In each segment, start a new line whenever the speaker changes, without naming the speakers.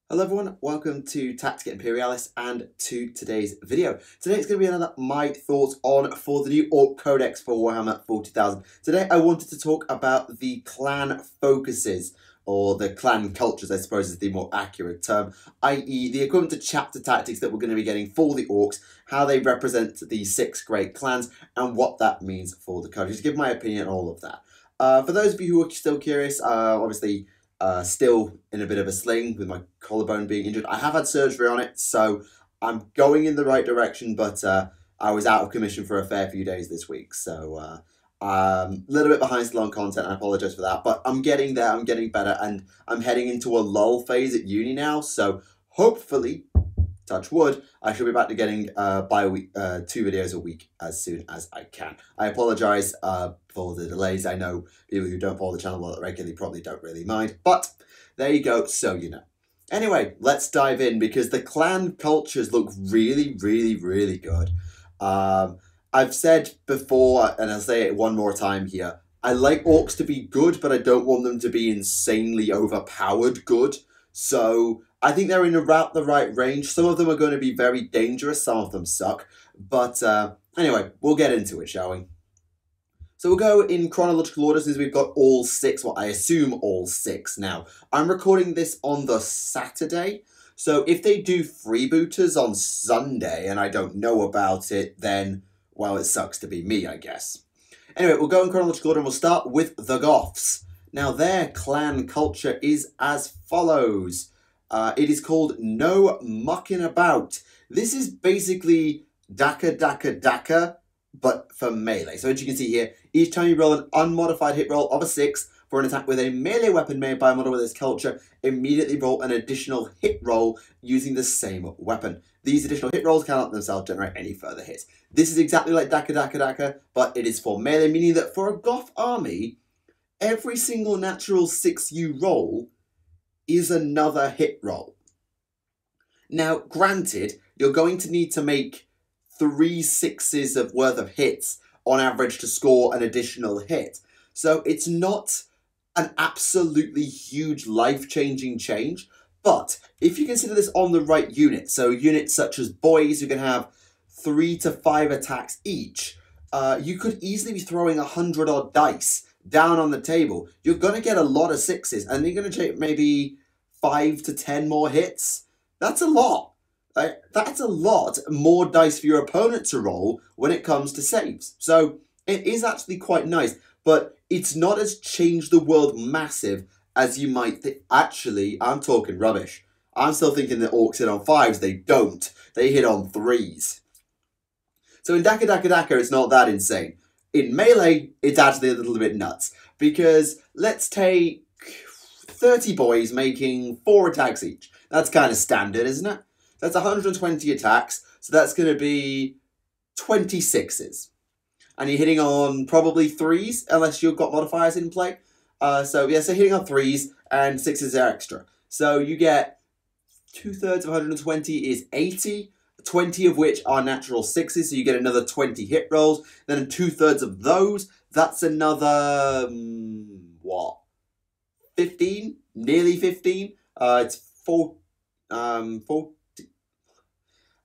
Hello everyone, welcome to Tactica Imperialis and to today's video. Today it's going to be another my thoughts on for the new Ork Codex for Warhammer 40,000. Today I wanted to talk about the clan focuses, or the clan cultures I suppose is the more accurate term, i.e. the equivalent to chapter tactics that we're going to be getting for the Orcs, how they represent the 6 Great Klans and what that means for the country. To give my opinion on all of that. For those of you who are still curious, obviously still in a bit of a sling with my collarbone being injured. I have had surgery on it, so I'm going in the right direction, but I was out of commission for a fair few days this week, so a little bit behind still on content. I apologise for that, but I'm getting there, I'm getting better, and I'm heading into a lull phase at uni now, so hopefully, touch wood, I should be back to getting 2 videos a week as soon as I can. I apologise for the delays. I know people who don't follow the channel regularly probably don't really mind, but there you go, so you know. Anyway, let's dive in because the clan cultures look really, really, really good. I've said before, and I'll say it one more time here, I like orcs to be good, but I don't want them to be insanely overpowered good. So I think they're in about the right range. Some of them are going to be very dangerous. Some of them suck. But anyway, we'll get into it, shall we? So we'll go in chronological order since we've got all 6. Well, I assume all 6 now. I'm recording this on the Saturday. So if they do Freebooters on Sunday and I don't know about it, then, well, it sucks to be me, I guess. Anyway, we'll go in chronological order and we'll start with the Goths. Now, their clan culture is as follows. It is called No Mucking About. This is basically Daka, but for melee. So as you can see here, each time you roll an unmodified hit roll of a 6 for an attack with a melee weapon made by a model with this culture, immediately roll an additional hit roll using the same weapon. These additional hit rolls cannot themselves generate any further hits. This is exactly like Daka, but it is for melee, meaning that for a Goth army, every single natural 6 you roll is another hit roll. Now, granted, you're going to need to make 3 6s worth of hits on average to score an additional hit. So it's not an absolutely huge life-changing change, but if you consider this on the right unit, so units such as boys who can have 3 to 5 attacks each, you could easily be throwing 100 odd dice down on the table. You're going to get a lot of 6s, and you're going to take maybe 5 to 10 more hits. That's a lot. That's a lot more dice for your opponent to roll when it comes to saves. So it is actually quite nice, but it's not as changed the world massive as you might think. Actually, I'm talking rubbish. I'm still thinking that orcs hit on 5s. They don't. They hit on 3s. So in Daka, it's not that insane. In melee, it's actually a little bit nuts. Because let's take 30 boys making 4 attacks each. That's kind of standard, isn't it? That's 120 attacks, so that's going to be 26s. And you're hitting on probably 3s, unless you've got modifiers in play. So hitting on 3s and 6s are extra. So you get 2/3 of 120 is 80, 20 of which are natural 6s, so you get another 20 hit rolls. Then 2/3 of those, that's another, 15? Nearly 15?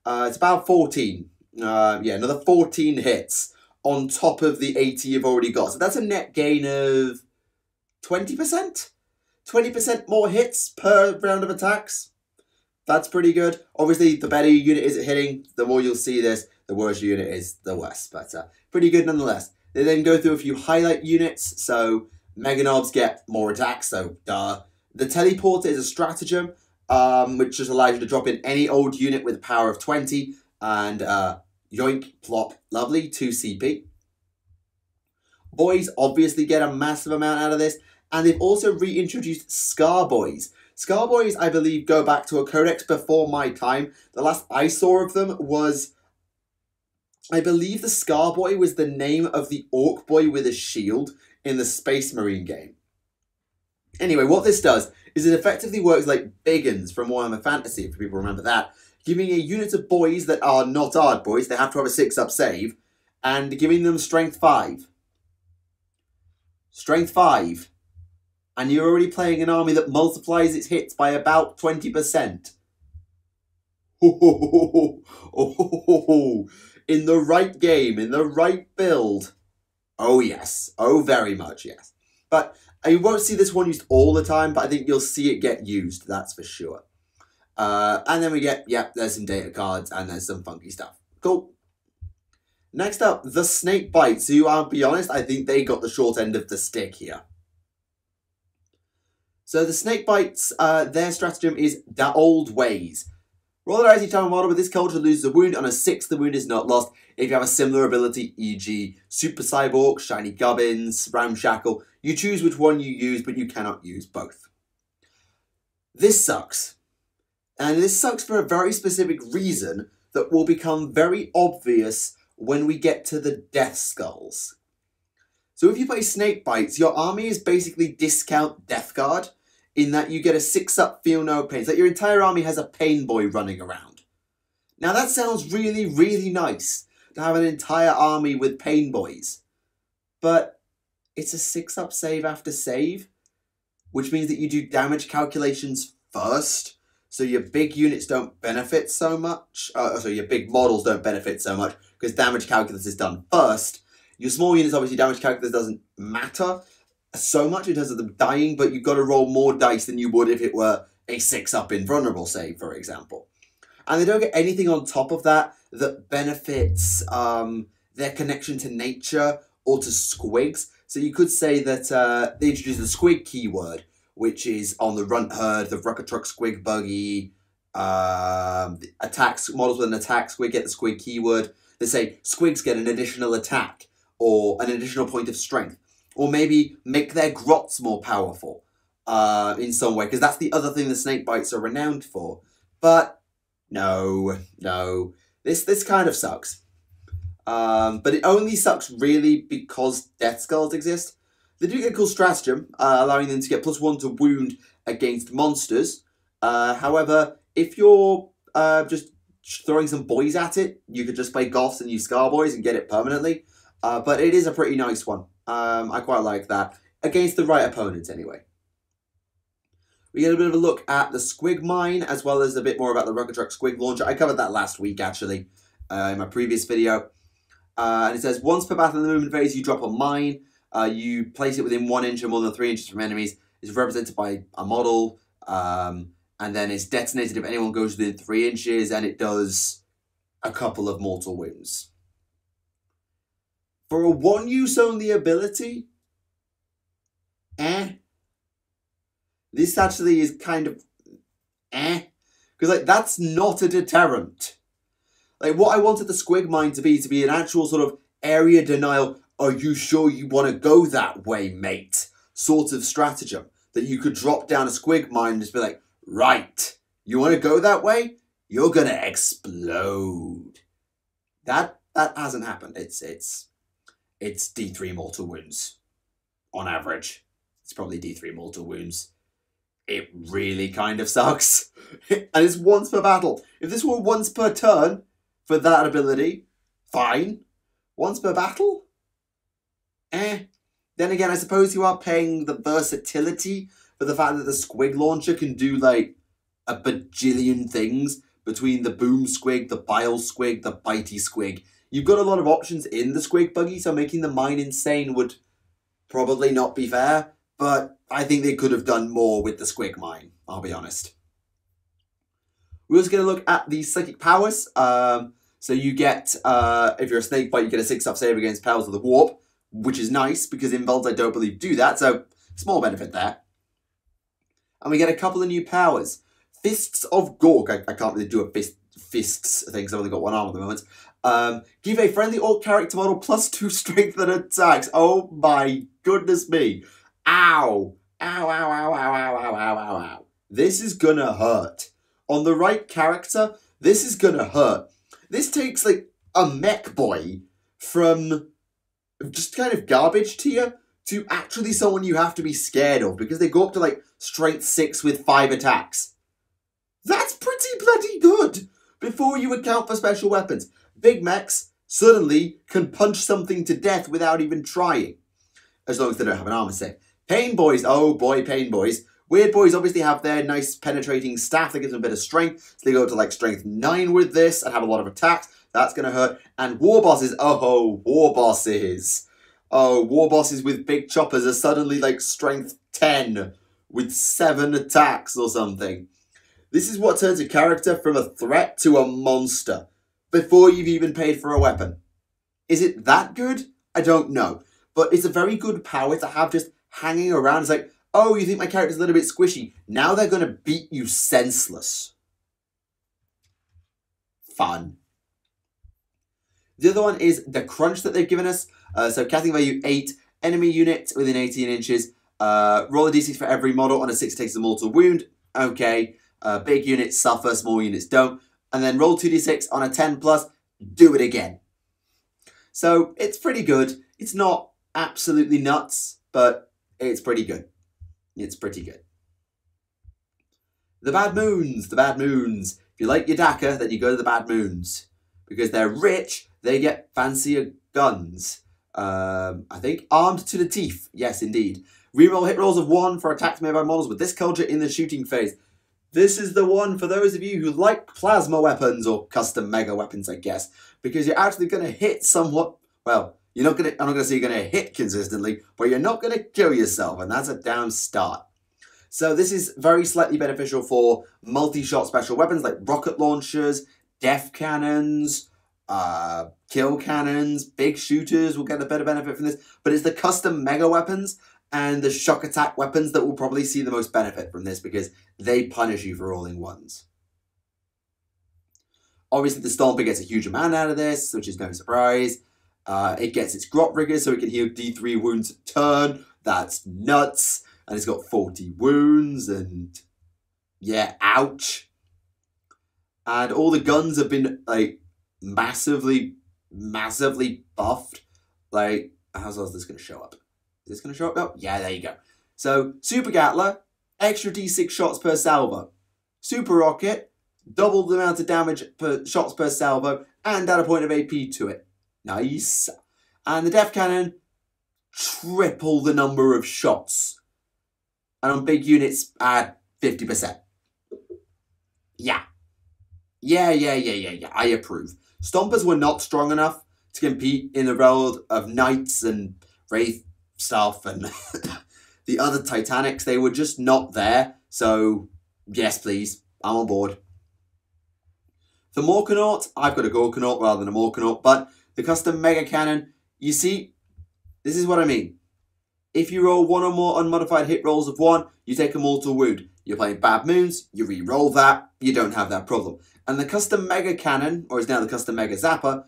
It's about 14. Another 14 hits on top of the 80 you've already got. So that's a net gain of 20%? 20% more hits per round of attacks. That's pretty good. Obviously, the better your unit is at hitting, the more you'll see this. The worse your unit is, the worse. But pretty good nonetheless. They then go through a few highlight units. So Meganobs get more attacks, so duh. The Teleporter is a stratagem, which just allows you to drop in any old unit with a power of 20, and yoink, plop, lovely, 2 CP. Boys obviously get a massive amount out of this, and they've also reintroduced Scar Boys. Scar Boys, I believe, go back to a codex before my time. The last I saw of them was, I believe the Scar Boy was the name of the Orc Boy with a shield in the Space Marine game. Anyway, what this does is it effectively works like Biggins from Warhammer Fantasy, if people remember that, giving a unit of boys that are not hard boys, they have to have a 6-up save, and giving them Strength 5. Strength 5 and you're already playing an army that multiplies its hits by about 20%. In the right game, in the right build. Oh yes, oh very much yes. But you won't see this one used all the time, but I think you'll see it get used, that's for sure. And then we get, there's some data cards and there's some funky stuff. Cool. Next up, the Snake Bites, who, I'll be honest, I think they got the short end of the stick here. So the Snake Bites, their stratagem is the old ways. Roll the dice each time a model with this culture loses a wound. On a 6, the wound is not lost. If you have a similar ability, e.g. Super Cyborg, Shiny Gubbins, Ramshackle, you choose which one you use, but you cannot use both. This sucks. And this sucks for a very specific reason that will become very obvious when we get to the Death Skulls. So if you play Snake Bites, your army is basically discount Death Guard, in that you get a 6-up feel no pain. It's like your entire army has a pain boy running around. Now that sounds really, really nice, to have an entire army with pain boys. But it's a 6-up save after save, which means that you do damage calculations first, so your big units don't benefit so much. So your big models don't benefit so much, because damage calculus is done first. Your small units, obviously, damage calculus doesn't matter so much in terms of them dying, but you've got to roll more dice than you would if it were a 6-up invulnerable save, for example. And they don't get anything on top of that that benefits their connection to nature or to squigs. So you could say that they introduce the squig keyword, which is on the Runt Herd, the Rucker Truck Squig Buggy, the attacks, models with an attack squig get the squig keyword. They say squigs get an additional attack or an additional point of strength. Or maybe make their grots more powerful in some way, because that's the other thing the Snake Bites are renowned for. But no, this kind of sucks. But it only sucks really because Death Skulls exist. They do get a cool stratagem, allowing them to get +1 to wound against monsters. However, if you're just throwing some boys at it, you could just play Goths and use Scar Boys and get it permanently. But it is a pretty nice one. I quite like that. Against the right opponents, anyway. We get a bit of a look at the Squig Mine, as well as a bit more about the Rucker Truck Squig Launcher. I covered that last week, actually, in my previous video. And it says, once per battle in the movement phase, you drop a mine. You place it within 1 inch or more than 3 inches from enemies. It's represented by a model. And then it's detonated if anyone goes within 3 inches, and it does a couple of mortal wounds. For a one-use only ability, this actually is kind of because like that's not a deterrent. Like what I wanted the Squig Mine to be an actual sort of area denial. Are you sure you want to go that way, mate? Sort of stratagem that you could drop down a Squig Mine and just be like, right, you want to go that way? You're gonna explode. That hasn't happened. It's D3 mortal wounds. On average, it's probably D3 mortal wounds. It really kind of sucks. And it's once per battle. If this were once per turn for that ability, fine. Once per battle? Then again, I suppose you are paying the versatility for the fact that the Squig Launcher can do like a bajillion things between the Boom Squig, the Bile Squig, the Bitey Squig. You've got a lot of options in the Squig Buggy, so making the mine insane would probably not be fair, but I think they could have done more with the Squig Mine, I'll be honest. We're also going to look at the Psychic Powers. So you get, if you're a Snake Bite, you get a 6-up save against Powers of the Warp, which is nice, because Invulns, I don't believe, do that, so small benefit there. And we get a couple of new powers. Fists of Gork. I can't really do a fists thing, because I've only got one arm at the moment. Give a friendly Ork character model +2 strength and attacks. Oh my goodness me. Ow. Ow, ow, ow, ow, ow, ow, ow, ow, ow. This is gonna hurt. On the right character, this is gonna hurt. This takes like a mech boy from just kind of garbage tier to actually someone you have to be scared of, because they go up to like strength 6 with 5 attacks. That's pretty bloody good before you account for special weapons. Big mechs suddenly can punch something to death without even trying, as long as they don't have an armor save. Pain Boys. Oh boy, Pain Boys. Weird Boys obviously have their nice penetrating staff that gives them a bit of strength. So they go to like strength 9 with this and have a lot of attacks. That's going to hurt. And War Bosses. Oh, War Bosses. Oh, War Bosses with big choppers are suddenly like strength 10 with 7 attacks or something. This is what turns a character from a threat to a monster before you've even paid for a weapon. Is it that good? I don't know. But it's a very good power to have just hanging around. It's like, oh, you think my character's a little bit squishy. Now they're going to beat you senseless. Fun. The other one is the crunch that they've given us. So casting value 8, enemy unit within 18 inches. Roll a d6 for every model. On a 6 takes a mortal wound. Okay. Big units suffer, small units don't. And then roll 2d6 on a 10 plus. Do it again. So it's pretty good. It's not absolutely nuts, but it's pretty good. It's pretty good. The Bad Moons. The Bad Moons. If you like your Tactica, then you go to the Bad Moons. Because they're rich, they get fancier guns. I think armed to the teeth. Yes, indeed. Reroll hit rolls of 1 for attacks made by models with this culture in the shooting phase. This is the one for those of you who like plasma weapons or custom mega weapons, I guess. Because you're actually going to hit somewhat... Well, I'm not going to say you're going to hit consistently, but you're not going to kill yourself, and that's a damn start. So this is very slightly beneficial for multi-shot special weapons like rocket launchers, death cannons, kill cannons, big shooters will get a better benefit from this. But it's the custom mega weapons and the shock attack weapons that will probably see the most benefit from this because they punish you for rolling ones. Obviously, the Stomper gets a huge amount out of this, which is no surprise. It gets its Grot Rigger, so it can heal D3 wounds a turn. That's nuts. And it's got 40 wounds, and yeah, ouch. And all the guns have been, like, massively buffed. Like, how's this going to show up? Is this going to show up? Oh, yeah, there you go. So, Super Gatler, extra D6 shots per salvo. Super Rocket, double the amount of damage per shots per salvo, and add a point of AP to it. Nice. And the Death Cannon, triple the number of shots. And on big units, add 50%. Yeah. Yeah. I approve. Stompers were not strong enough to compete in the world of Knights and Wraith stuff and the other Titanics. They were just not there. So, yes, please. I'm on board. The Morkanaut, I've got a Gorkanaut rather than a Morkanaut, but the custom Mega Cannon, you see, this is what I mean. If you roll 1 or more unmodified hit rolls of 1, you take a mortal wound. You're playing Bad Moons, you re-roll that, you don't have that problem. And the custom Mega Cannon, or is now the custom Mega Zapper,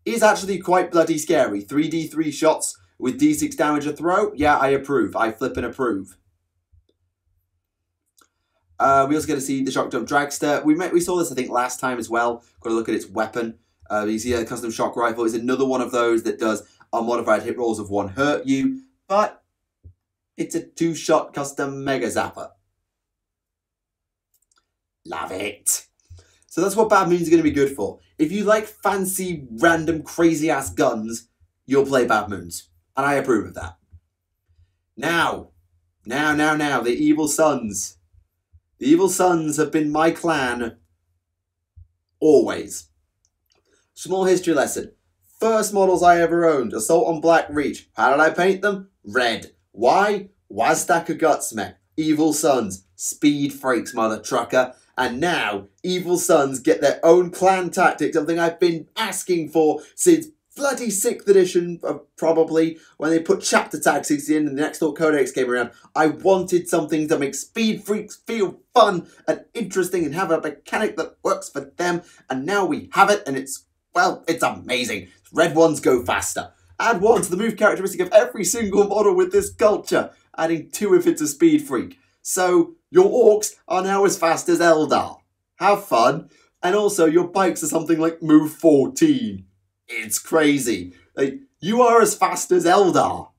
is actually quite bloody scary. 3d3 shots with d6 damage a throw, yeah, I approve. I flip and approve. We also get to see the Shock Jump Dragster. We saw this, I think, last time as well. Got to look at its weapon. You see a custom Shock Rifle is another one of those that does unmodified hit rolls of 1 hurt you, but it's a 2-shot custom Mega Zapper. Love it. So that's what Bad Moons is going to be good for. If you like fancy, random, crazy-ass guns, you'll play Bad Moons. And I approve of that. Now, the Evil Sons. The Evil Sons have been my clan always. Small history lesson. First models I ever owned, Assault on Black Reach. How did I paint them? Red. Why? Wazdaka Gutsmech. Evil Sons. Speed freaks, mother trucker. And now, Evil Sons get their own clan tactic, something I've been asking for since bloody 6th edition, probably, when they put chapter tactics in and the next Ork Codex came around. I wanted something to make speed freaks feel fun and interesting and have a mechanic that works for them. And now we have it, and it's, well, it's amazing. Red ones go faster. Add 1 to the move characteristic of every single model with this culture, adding 2 if it's a speed freak. So, your orcs are now as fast as Eldar. Have fun. And also, your bikes are something like move 14. It's crazy. Like, you are as fast as Eldar.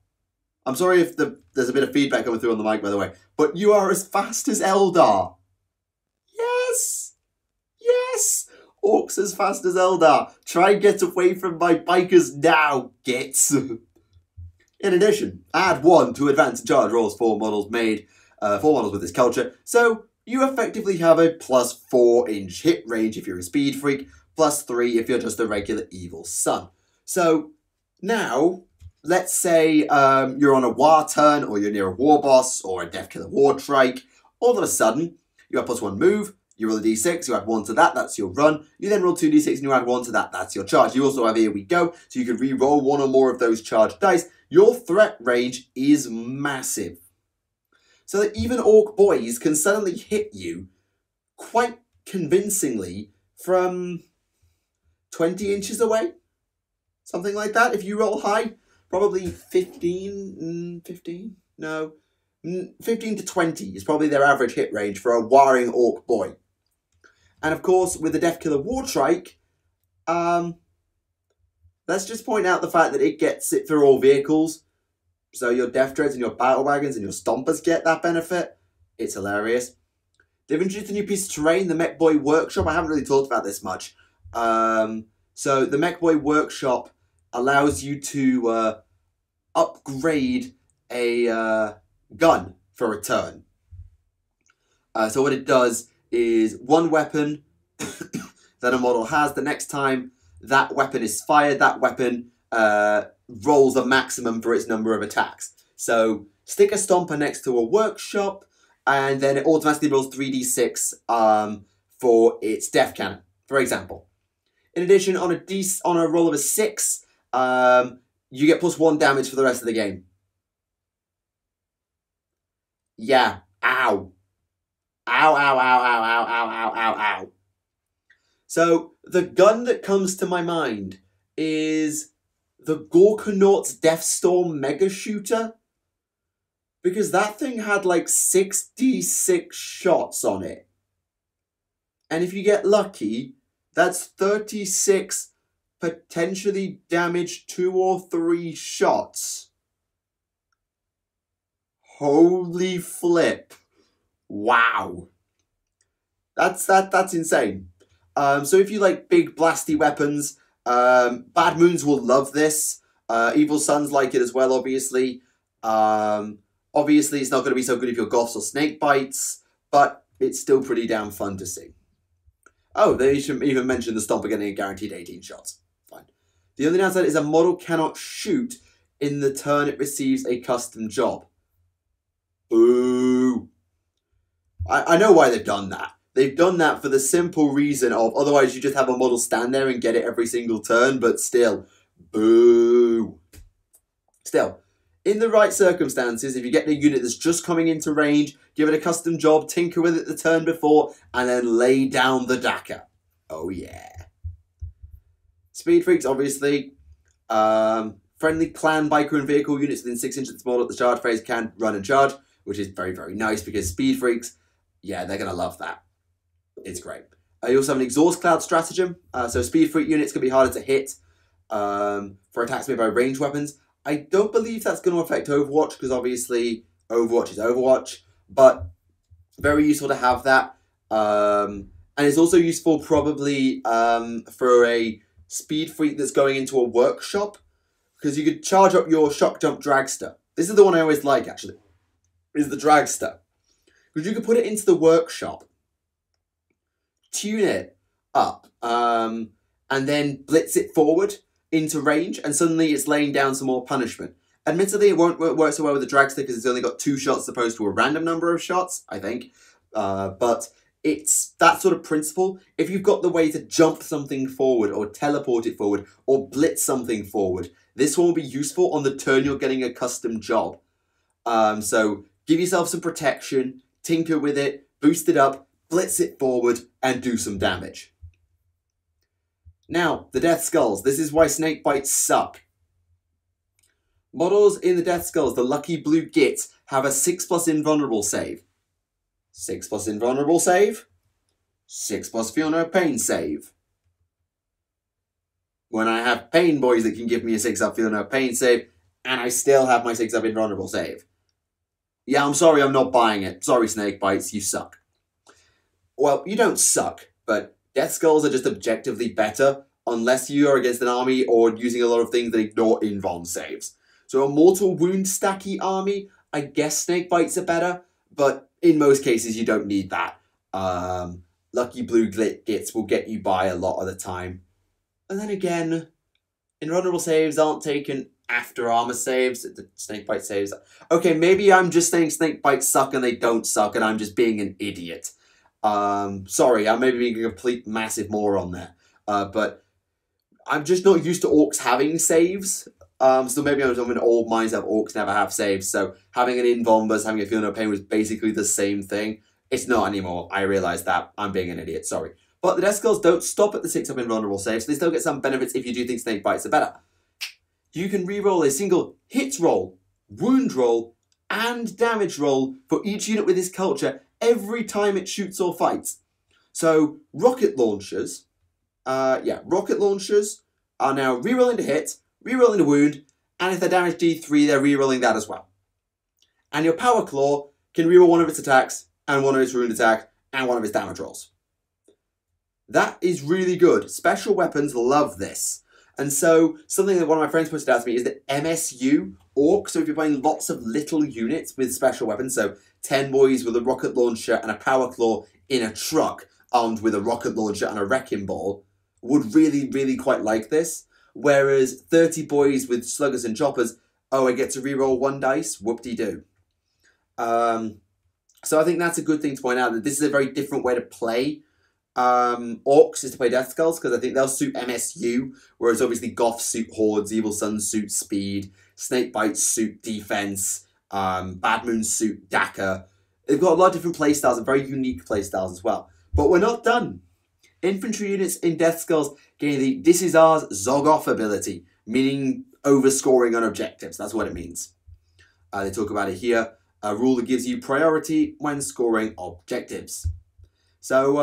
I'm sorry if there's a bit of feedback coming through on the mic, by the way. But you are as fast as Eldar. Yes! Yes! Orcs as fast as Eldar. Try and get away from my bikers now, gits. In addition, add 1 to advance and charge rolls for models made, 4 models with this culture, so you effectively have a plus 4-inch hit range if you're a speed freak, plus 3 if you're just a regular evil son. So now, let's say you're on a war turn, or you're near a war boss, or a Death Killer War Trike. All of a sudden, you have plus 1 move, you roll a d6, you add 1 to that, that's your run. You then roll 2d6 and you add 1 to that, that's your charge. You also have Here We Go, so you can re-roll 1 or more of those charged dice. Your threat range is massive. So that even Orc boys can suddenly hit you quite convincingly from 20 inches away. Something like that, if you roll high. Probably 15 to 20 is probably their average hit range for a warring Orc boy. And of course, with the Death Killer War Trike, let's just point out the fact that it gets it through all vehicles. So your Death Dreads and your Battle Wagons and your Stompers get that benefit. It's hilarious. They've introduced a new piece of terrain, the Mech Boy Workshop. I haven't really talked about this much. So the Mech Boy Workshop allows you to upgrade a gun for a turn. So what it does is 1 weapon that a model has, the next time that weapon is fired, that weapon rolls a maximum for its number of attacks. So stick a Stomper next to a Workshop, and then it automatically rolls 3d6 for its Death Cannon, for example. In addition, on a roll of a 6, you get plus 1 damage for the rest of the game. Yeah. Ow. Ow, ow, ow, ow, ow, ow, ow, ow, ow. So, the gun that comes to my mind is the Gorkanaut's Deathstorm Mega Shooter. Because that thing had like 66 shots on it. And if you get lucky, that's 36 potentially damaged 2 or 3 shots. Holy flip. Wow. That's insane. So if you like big blasty weapons, Bad Moons will love this. Evil Sons like it as well, obviously. Obviously, it's not going to be so good if you're Goths or Snake Bites, but it's still pretty damn fun to see. Oh, they should even mention the Stomper getting a guaranteed 18 shots. Fine. The only downside is a model cannot shoot in the turn it receives a custom job. Boo. I know why they've done that. They've done that for the simple reason of otherwise you just have a model stand there and get it every single turn, but still, boo. Still, in the right circumstances, if you get a unit that's just coming into range, give it a custom job, tinker with it the turn before, and then lay down the Daka. Oh yeah. Speed Freaks, obviously. Friendly clan, biker, and vehicle units within 6 inches of the model at the charge phase can run and charge, which is very, very nice because Speed Freaks, yeah, they're going to love that. It's great. You also have an Exhaust Cloud Stratagem, so Speed Freak units can be harder to hit for attacks made by ranged weapons. I don't believe that's going to affect Overwatch because obviously Overwatch is Overwatch, but very useful to have that. And it's also useful probably for a Speed Freak that's going into a workshop because you could charge up your Shock Jump Dragster. This is the one I always like, actually, is the Dragster. Because you could put it into the workshop, tune it up, and then blitz it forward into range, and suddenly it's laying down some more punishment. Admittedly, it won't work so well with the Dragster because it's only got 2 shots as opposed to a random number of shots, I think. But it's that sort of principle. If you've got the way to jump something forward, or teleport it forward, or blitz something forward, this one will be useful on the turn you're getting a custom job. So give yourself some protection, tinker with it, boost it up, blitz it forward, and do some damage. Now, the Death Skulls. This is why Snake Bites suck. Models in the Death Skulls, the Lucky Blue Gits, have a 6+ invulnerable save. 6+ invulnerable save. 6+ Feel No Pain save. When I have Pain Boys that can give me a 6-up Feel No Pain save, and I still have my 6-up invulnerable save. Yeah, I'm sorry, I'm not buying it. Sorry, Snake Bites, you suck. Well, you don't suck, but Death Skulls are just objectively better unless you are against an army or using a lot of things that ignore invuln saves. So a mortal wound stacky army, I guess Snakebites are better, but in most cases you don't need that. Lucky blue gits will get you by a lot of the time. And then again, invulnerable saves aren't taken after armor saves. The Snakebite saves. Okay, maybe I'm just saying Snakebites suck and they don't suck, and I'm just being an idiot. Sorry, I may be being a complete massive moron there. But I'm just not used to orcs having saves. So maybe I'm in old minds that orcs never have saves. So having an invuln versus having a feel no pain was basically the same thing. It's not anymore. I realise that. I'm being an idiot. Sorry. But the Death Skulls don't stop at the 6-up invulnerable save, so they still get some benefits if you do think Snakebites are better. You can reroll a single hit roll, wound roll, and damage roll for each unit with this culture every time it shoots or fights. So rocket launchers, rocket launchers are now rerolling to hit, rerolling to wound, and if they're damage D3, they're rerolling that as well. And your Power Claw can reroll one of its attacks, and one of its wound attack, and one of its damage rolls. That is really good. Special weapons love this. And so, something that one of my friends pointed out to me is that MSU Orc, so if you're playing lots of little units with special weapons, so 10 boys with a rocket launcher and a Power Claw in a truck, armed with a rocket launcher and a wrecking ball, would really, really quite like this. Whereas 30 boys with sluggers and choppers, oh, I get to reroll 1 dice? Whoop-de-doo. So I think that's a good thing to point out, that this is a very different way to play orcs, is to play Death Skulls, because I think they'll suit MSU, whereas obviously Goths suit Hordes, Evil Suns suit Speed, Snakebites suit Defense, Bad Moons suit Tactica. They've got a lot of different playstyles and very unique playstyles as well. But we're not done. Infantry units in Death Skulls gain the This Is Ours Zog Off ability, meaning overscoring on objectives. That's what it means. They talk about it here. A rule that gives you priority when scoring objectives. So,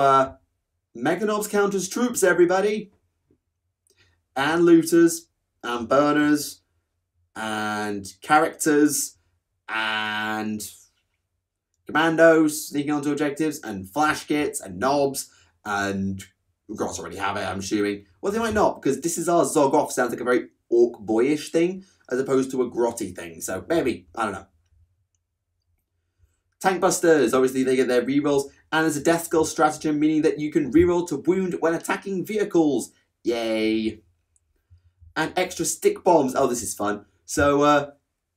Meganobs count as troops, everybody. And looters, and burners, and characters, and commandos sneaking onto objectives, and flash kits, and knobs, and Grots already have it, I'm assuming. Well, they might not, because This Is Our Zog Off sounds like a very orc boyish thing, as opposed to a grotty thing. So maybe, I don't know. Tank Busters, obviously they get their rerolls, and there's a Death Skull stratagem, meaning that you can reroll to wound when attacking vehicles. Yay. And extra stick bombs. Oh, this is fun. So,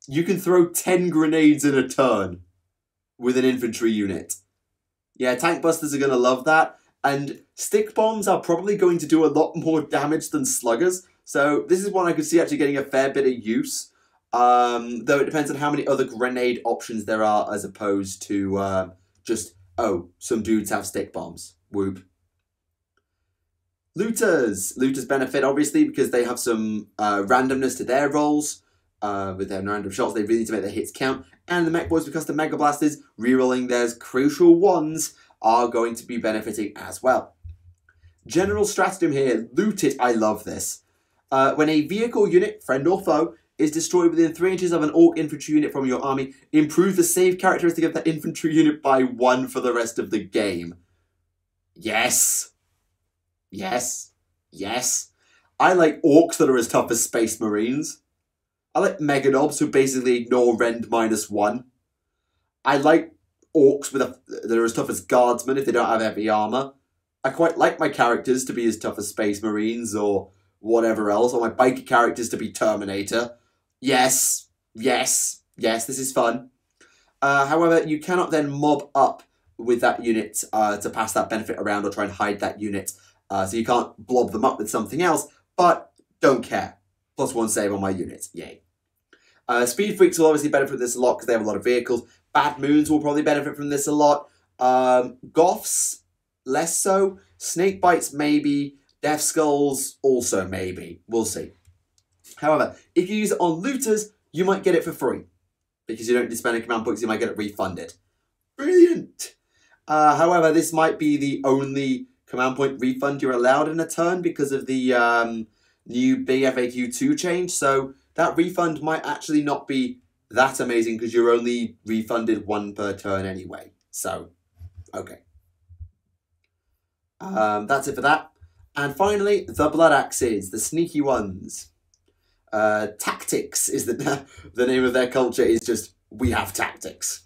you can throw 10 grenades in a turn with an infantry unit. Yeah, Tank Busters are going to love that. And stick bombs are probably going to do a lot more damage than sluggers. So this is one I could see actually getting a fair bit of use. Though it depends on how many other grenade options there are, as opposed to just, oh, some dudes have stick bombs. Whoop. Looters. Looters benefit, obviously, because they have some randomness to their rolls. With their random shots, they really need to make their hits count. And the Mech Boys, because the Mega Blasters, rerolling their crucial ones, are going to be benefiting as well. General stratagem here. Loot it. I love this. When a vehicle unit, friend or foe, is destroyed within 3 inches of an Orc infantry unit from your army, improve the save characteristic of that infantry unit by 1 for the rest of the game. Yes. Yes. Yes. I like Orcs that are as tough as Space Marines. I like Meganobs who basically ignore Rend -1. I like Orcs that are as tough as Guardsmen if they don't have heavy armor. I quite like my characters to be as tough as Space Marines or whatever else, or my biker characters to be Terminator. Yes, yes, yes, this is fun. However, you cannot then mob up with that unit to pass that benefit around or try and hide that unit. So you can't blob them up with something else, but don't care. +1 save on my unit, yay. Speed Freaks will obviously benefit from this a lot because they have a lot of vehicles. Bad Moons will probably benefit from this a lot. Goths, less so. Snakebites, maybe. Death Skulls, also maybe. We'll see. However, if you use it on Looters, you might get it for free. Because you don't need to spend any command points, you might get it refunded. Brilliant! However, this might be the only command point refund you're allowed in a turn because of the new BFAQ2 change. So that refund might actually not be that amazing because you're only refunded 1 per turn anyway. So, okay. That's it for that. And finally, the Blood Axes, the sneaky ones. Tactics is the name of their culture, is just, we have tactics.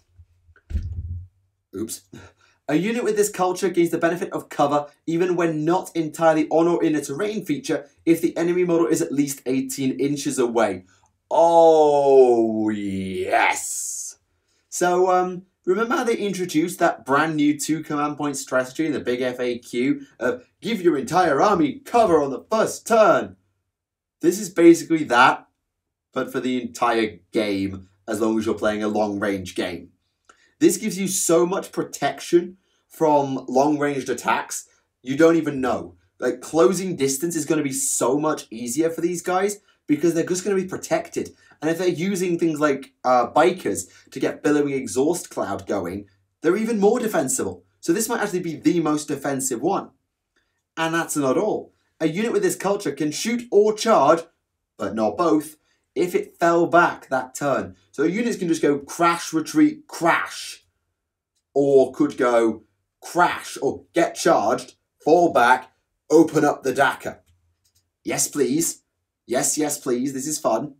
Oops. A unit with this culture gains the benefit of cover even when not entirely on or in a terrain feature if the enemy model is at least 18 inches away. Oh, yes! So, remember how they introduced that brand new 2 command point strategy in the big FAQ of give your entire army cover on the first turn? This is basically that, but for the entire game, as long as you're playing a long-range game. This gives you so much protection from long-ranged attacks, you don't even know. Like, closing distance is going to be so much easier for these guys because they're just going to be protected. And if they're using things like bikers to get billowing exhaust cloud going, they're even more defensible. So this might actually be the most defensive one. And that's not all. A unit with this culture can shoot or charge, but not both, if it fell back that turn. So units can just go crash, retreat, crash. Or could go crash or get charged, fall back, open up the Tactica. Yes, please. Yes, yes, please. This is fun.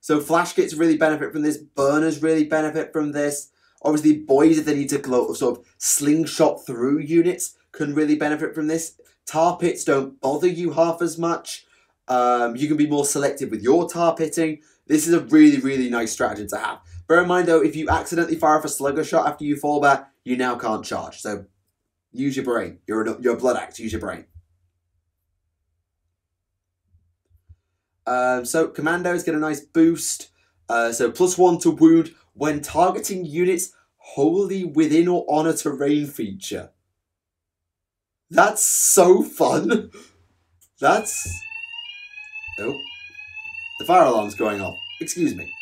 So flash kits really benefit from this. Burners really benefit from this. Obviously, boys, if they need to sort of slingshot through units, can really benefit from this. Tar pits don't bother you half as much. You can be more selective with your tar pitting. This is a really, really nice strategy to have. Bear in mind, though, if you accidentally fire off a slugger shot after you fall back, you now can't charge. So use your brain. You're a blood axe. Use your brain. So commandos get a nice boost. So +1 to wound when targeting units wholly within or on a terrain feature. That's so fun. That's... Oh. The fire alarm's going off. Excuse me.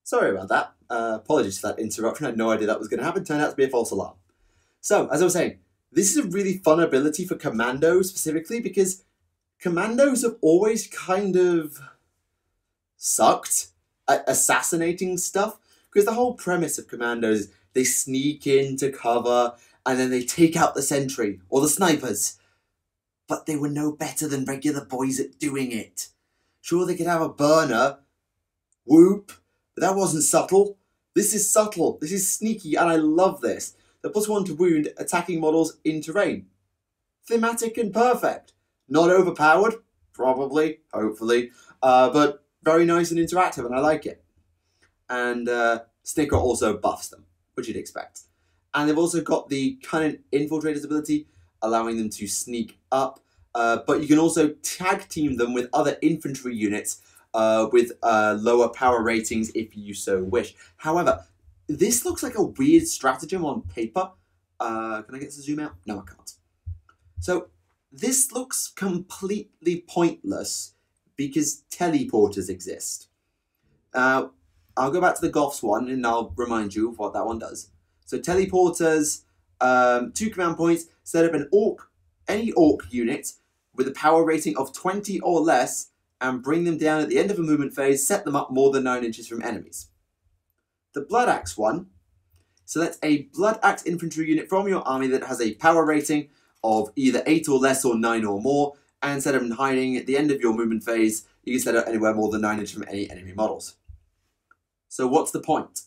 Sorry about that. Apologies for that interruption. I had no idea that was going to happen. Turned out to be a false alarm. So, as I was saying, this is a really fun ability for commandos specifically because commandos have always kind of sucked at assassinating stuff. Because the whole premise of commandos is they sneak into cover and then they take out the sentry or the snipers. But they were no better than regular boys at doing it. Sure, they could have a burner. Whoop. But that wasn't subtle. This is subtle. This is sneaky, and I love this. The +1 to wound attacking models in terrain. Thematic and perfect. Not overpowered, probably, hopefully, but very nice and interactive, and I like it. And Snicker also buffs them, which you'd expect. And they've also got the Cunning Infiltrators ability, allowing them to sneak up. But you can also tag team them with other infantry units with lower power ratings if you so wish. However, this looks like a weird stratagem on paper. Can I get to zoom out? No, I can't. So this looks completely pointless because teleporters exist. I'll go back to the Goths one and I'll remind you of what that one does. So teleporters, 2 command points, set up any orc unit with a power rating of 20 or less and bring them down at the end of a movement phase, set them up more than 9 inches from enemies. The Blood Axe one, select a Blood Axe infantry unit from your army that has a power rating of either 8 or less or 9 or more, and set them in hiding at the end of your movement phase. You can set up anywhere more than 9 inches from any enemy models. So what's the point?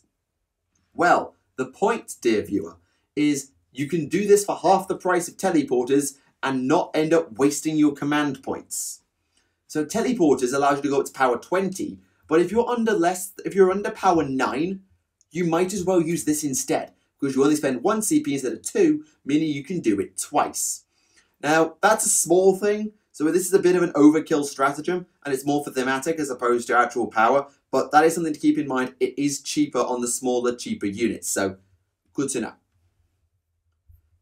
Well, the point, dear viewer, is you can do this for half the price of teleporters and not end up wasting your command points. So teleporters allows you to go up to power 20, but if you're under power 9, you might as well use this instead, because you only spend 1 CP instead of 2, meaning you can do it twice. Now, that's a small thing, so this is a bit of an overkill stratagem, and it's more for thematic as opposed to actual power, but that is something to keep in mind. It is cheaper on the smaller, cheaper units, so good to know.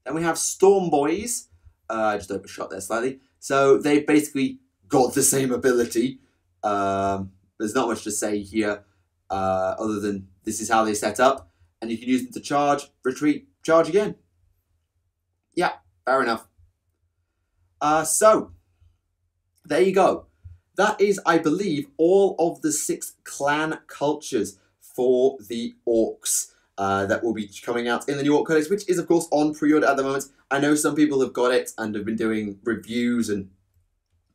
Then we have Storm Boys. I just overshot there slightly. So they've basically got the same ability. There's not much to say here other than this is how they set up. And you can use them to charge, retreat, charge again. Yeah, fair enough. So, there you go. That is, I believe, all of the 6 clan cultures for the orcs that will be coming out in the new Ork Codex, which is, of course, on pre-order at the moment. I know some people have got it and have been doing reviews and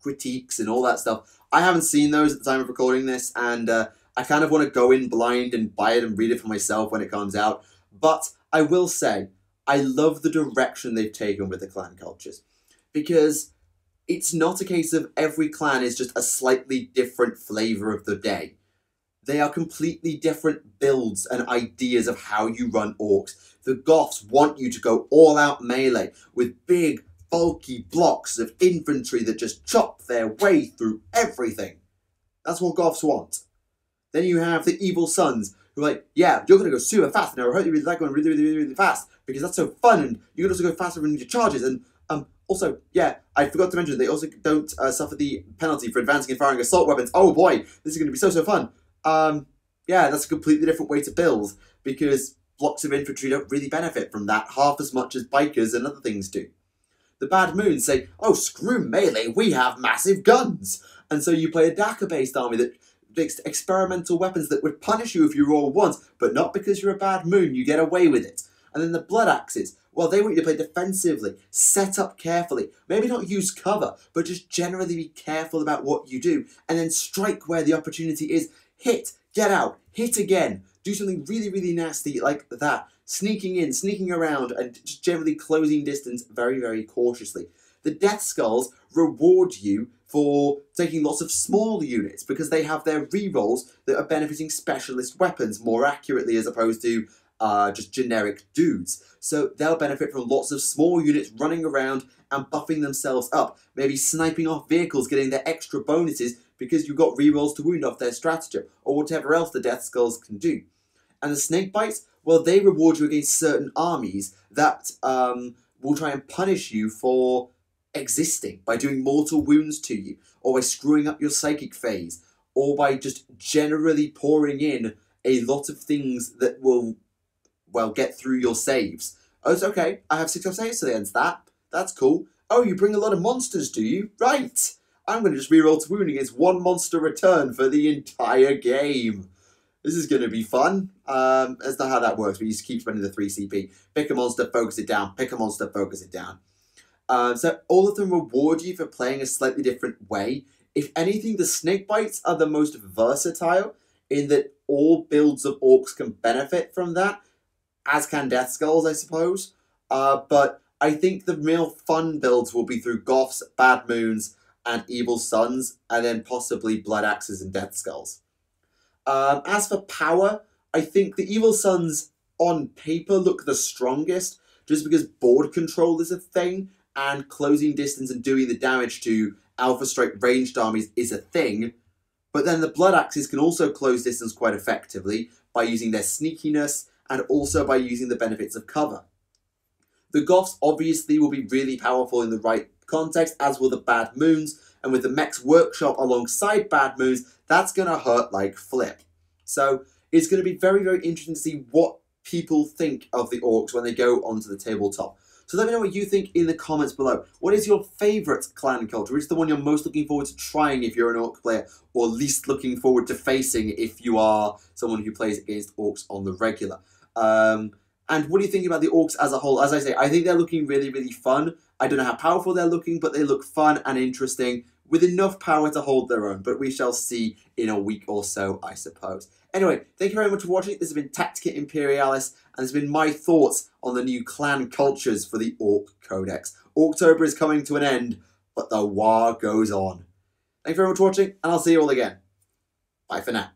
critiques and all that stuff I haven't seen those at the time of recording this, and I kind of want to go in blind and buy it and read it for myself when it comes out. But I will say, I love the direction they've taken with the clan cultures, because it's not a case of every clan is just a slightly different flavour of the day. They are completely different builds and ideas of how you run orcs. The Goths want you to go all-out melee with big, bulky blocks of infantry that just chop their way through everything. That's what Goths want. Then you have the Evil Sons, who are like, yeah, you're going to go super fast, and I hope you really like going really, really, really, really fast, because that's so fun, and you can also go faster in your charges, and also, yeah, I forgot to mention, they also don't suffer the penalty for advancing and firing assault weapons. Oh boy, this is going to be so, so fun. Yeah, that's a completely different way to build, because blocks of infantry don't really benefit from that half as much as bikers and other things do. The Bad Moons say, oh, screw melee, we have massive guns. And so you play a Dakka-based army that makes experimental weapons that would punish you if you roll once, but not because you're a Bad Moon, you get away with it. And then the Blood Axes, well, they want you to play defensively, set up carefully, maybe not use cover, but just generally be careful about what you do, and then strike where the opportunity is. Hit, get out, hit again, do something really, really nasty like that. Sneaking in, sneaking around, and just generally closing distance very, very cautiously. The Death Skulls reward you for taking lots of small units because they have their rerolls that are benefiting specialist weapons more accurately as opposed to just generic dudes. So they'll benefit from lots of small units running around and buffing themselves up, maybe sniping off vehicles, getting their extra bonuses because you've got rerolls to wound off their stratagem, or whatever else the Death Skulls can do. And the Snake Bites, well, they reward you against certain armies that will try and punish you for existing by doing mortal wounds to you, or by screwing up your psychic phase, or by just generally pouring in a lot of things that will, well, get through your saves. Oh, it's okay, I have 6 saves against that. That's cool. Oh, you bring a lot of monsters, do you? Right! I'm going to just reroll to wound against 1 monster return for the entire game. This is going to be fun. That's not how that works. We just keep spending the 3 CP. Pick a monster, focus it down. Pick a monster, focus it down. So all of them reward you for playing a slightly different way. If anything, the Snake Bites are the most versatile in that all builds of orcs can benefit from that, as can Death Skulls, I suppose. But I think the real fun builds will be through Goths, Bad Moons, and Evil Sons, and then possibly Blood Axes and Death Skulls. As for power, I think the Evil Sons on paper look the strongest, just because board control is a thing, and closing distance and doing the damage to Alpha Strike ranged armies is a thing. But then the Blood Axes can also close distance quite effectively by using their sneakiness, and also by using the benefits of cover. The Goths obviously will be really powerful in the right context, as will the Bad Moons, and with the Mech's Workshop alongside Bad Moons, that's going to hurt like flip. So it's going to be very, very interesting to see what people think of the orcs when they go onto the tabletop. So let me know what you think in the comments below. What is your favourite clan culture? Which is the one you're most looking forward to trying if you're an orc player, or least looking forward to facing if you are someone who plays against orcs on the regular? And what do you think about the orcs as a whole? As I say, I think they're looking really, really fun. I don't know how powerful they're looking, but they look fun and interesting with enough power to hold their own. But we shall see in a week or so, I suppose. Anyway, thank you very much for watching. This has been Tactica Imperialis, and this has been my thoughts on the new clan cultures for the Ork Codex. October is coming to an end, but the war goes on. Thank you very much for watching, and I'll see you all again. Bye for now.